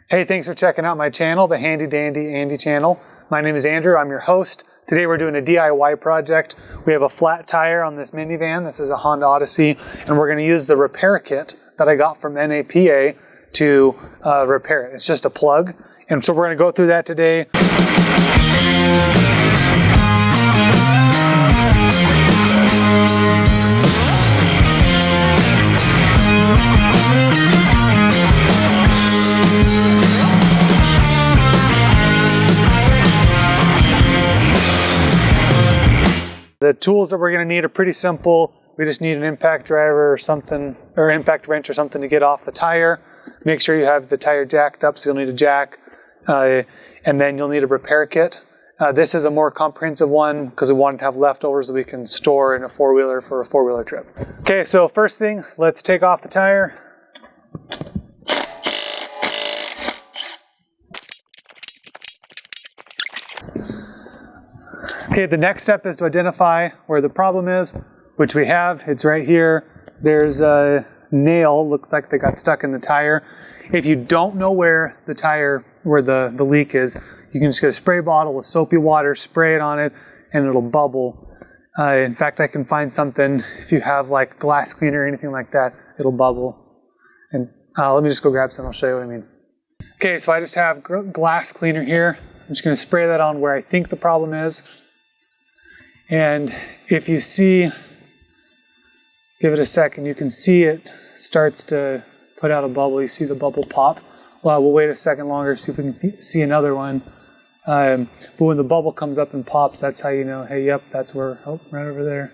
Hey, thanks for checking out my channel, the Handy Dandy Andy channel. My name is Andrew, I'm your host. Today we're doing a DIY project. We have a flat tire on this minivan. This is a Honda Odyssey, and we're going to use the repair kit that I got from NAPA to repair it. It's just a plug, and so we're going to go through that today. The tools that we're going to need are pretty simple. We just need an impact driver or something, or impact wrench or something to get off the tire. Make sure you have the tire jacked up, so you'll need a jack, and then you'll need a repair kit. This is a more comprehensive one because we wanted to have leftovers that we can store in a four-wheeler for a four-wheeler trip. Okay, so first thing, let's take off the tire. Okay, the next step is to identify where the problem is, which we have. It's right here. There's a nail, looks like they got stuck in the tire. If you don't know where the tire, where the leak is, you can just get a spray bottle with soapy water, spray it on it, and it'll bubble. In fact, I can find something, if you have like glass cleaner or anything like that, it'll bubble. And let me just go grab some, I'll show you what I mean. Okay, so I just have glass cleaner here. I'm just gonna spray that on where I think the problem is. And if you see, give it a second, you can see it starts to put out a bubble. You see the bubble pop. Well, we'll wait a second longer, see if we can see another one. But when the bubble comes up and pops, that's how you know, hey, yep, that's where, oh, right over there.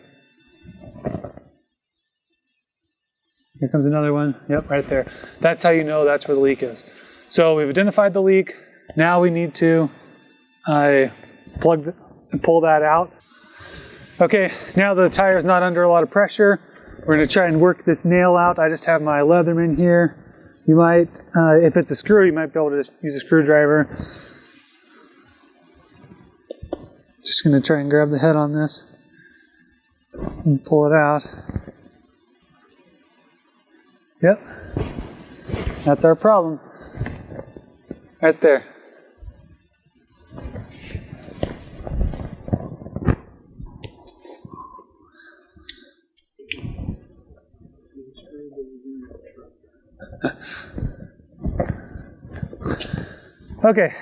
Here comes another one, yep, right there. That's how you know that's where the leak is. So we've identified the leak. Now we need to pull that out. Okay, now the tire is not under a lot of pressure. We're going to try and work this nail out. I just have my Leatherman here. You might, if it's a screw, you might be able to just use a screwdriver. Just going to try and grab the head on this and pull it out. Yep, that's our problem. Right there. Okay.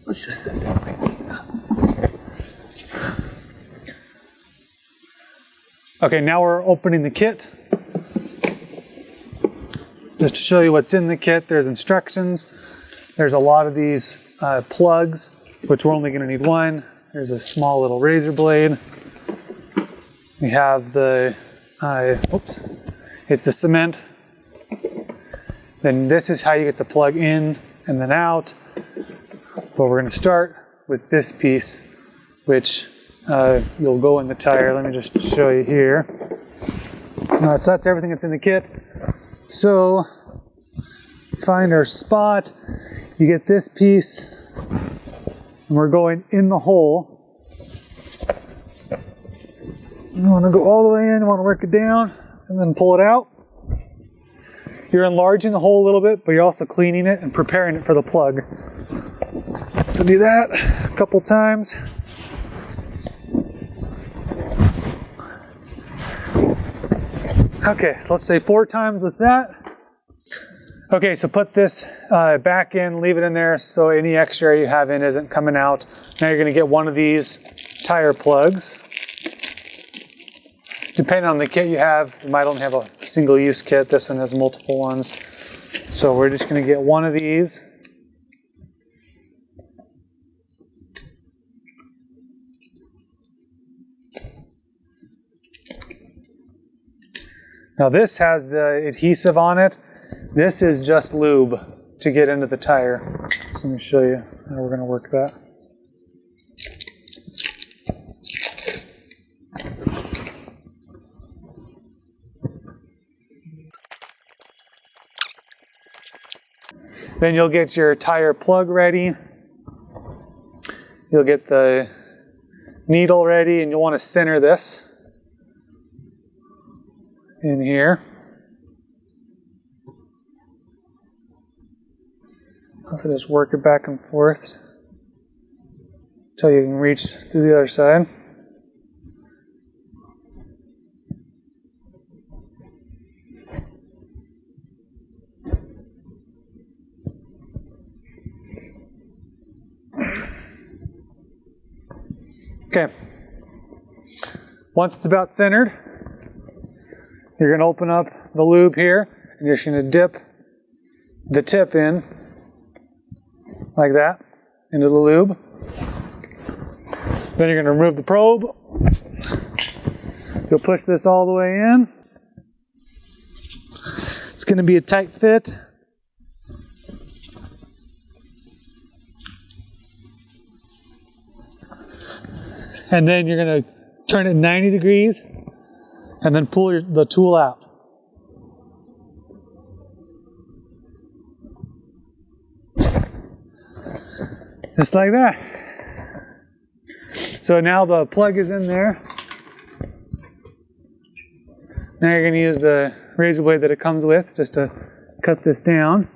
Let's just set that thing. Okay, now we're opening the kit. Just to show you what's in the kit, there's instructions. There's a lot of these plugs, which we're only going to need one. There's a small little razor blade. We have the, it's the cement. Then this is how you get the plug in and then out. But we're going to start with this piece, which you'll go in the tire. Let me just show you here. So that's everything that's in the kit. So find our spot. You get this piece, and we're going in the hole. You want to go all the way in, you want to work it down, and then pull it out. You're enlarging the hole a little bit, but you're also cleaning it and preparing it for the plug. So do that a couple times. Okay, so let's say 4 times with that. Okay, so put this back in, leave it in there so any extra you have in isn't coming out. Now you're going to get one of these tire plugs. Depending on the kit you have, you might only have a single-use kit. This one has multiple ones. So we're just going to get one of these. Now this has the adhesive on it. This is just lube to get into the tire. So let me show you how we're going to work that. Then you'll get your tire plug ready. You'll get the needle ready, and you'll want to center this in here. So just work it back and forth until you can reach through the other side. Okay. Once it's about centered, you're going to open up the lube here, and you're just going to dip the tip in like that into the lube. Then you're going to remove the probe. You'll push this all the way in. It's going to be a tight fit. And then you're going to turn it 90 degrees and then pull the tool out. Just like that. So now the plug is in there. Now you're going to use the razor blade that it comes with just to cut this down.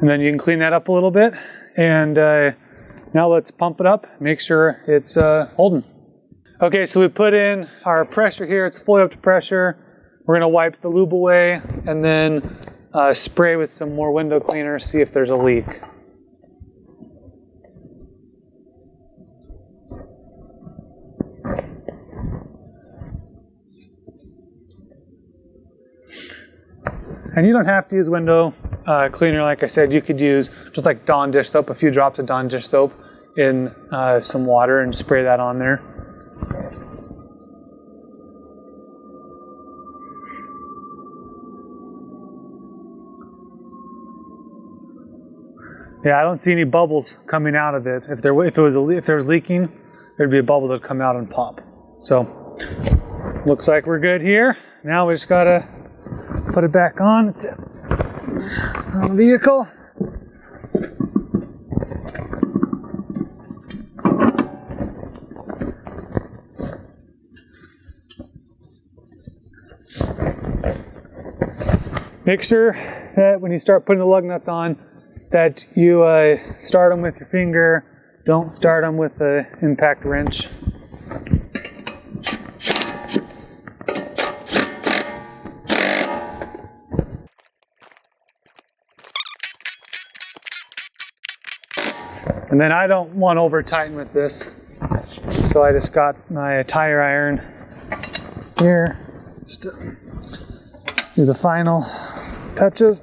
And then you can clean that up a little bit. And now let's pump it up, make sure it's holding. Okay, so we put in our pressure here. It's fully up to pressure. We're going to wipe the lube away and then spray with some more window cleaner, see if there's a leak. And you don't have to use window cleaner, like I said. You could use just like Dawn dish soap, a few drops of Dawn dish soap in some water and spray that on there. Yeah, I don't see any bubbles coming out of it. If there was leaking, there'd be a bubble that'd come out and pop. So, looks like we're good here. Now we just gotta put it back on. It's on the vehicle. Make sure that when you start putting the lug nuts on, that you start them with your finger. Don't start them with the impact wrench. And then I don't want to over tighten with this, so I just got my tire iron here just to do the final touches.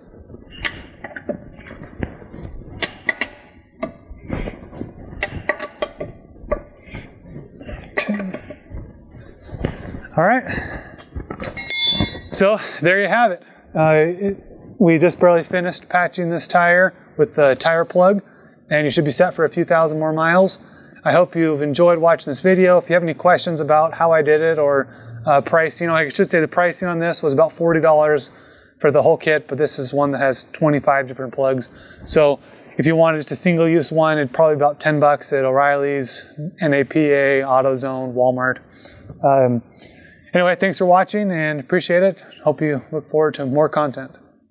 All right, so there you have it. We just barely finished patching this tire with the tire plug, and you should be set for a few thousand more miles. I hope you've enjoyed watching this video. If you have any questions about how I did it or pricing, I should say the pricing on this was about $40 for the whole kit, but this is one that has 25 different plugs. So if you wanted just a single use one, it'd probably be about $10 at O'Reilly's, NAPA, AutoZone, Walmart. Anyway, thanks for watching and appreciate it. Hope you look forward to more content.